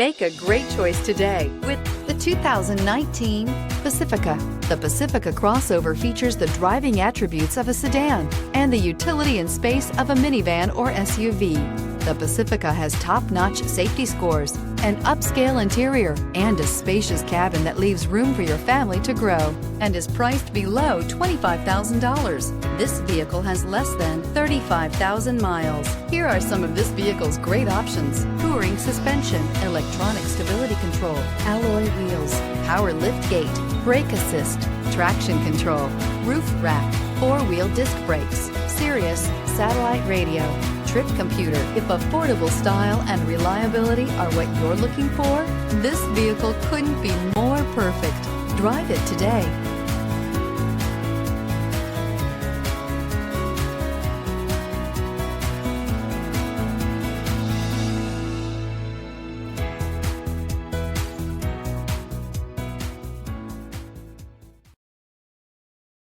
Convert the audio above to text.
Make a great choice today with the 2019 Pacifica. The Pacifica crossover features the driving attributes of a sedan and the utility and space of a minivan or SUV. The Pacifica has top-notch safety scores, an upscale interior, and a spacious cabin that leaves room for your family to grow, and is priced below $25,000. This vehicle has less than 35,000 miles. Here are some of this vehicle's great options: touring suspension, electronic stability control, alloy wheels, power lift gate, brake assist, traction control, roof rack, four-wheel disc brakes, Sirius satellite radio, trip computer. If affordable style and reliability are what you're looking for, this vehicle couldn't be more perfect. Drive it today.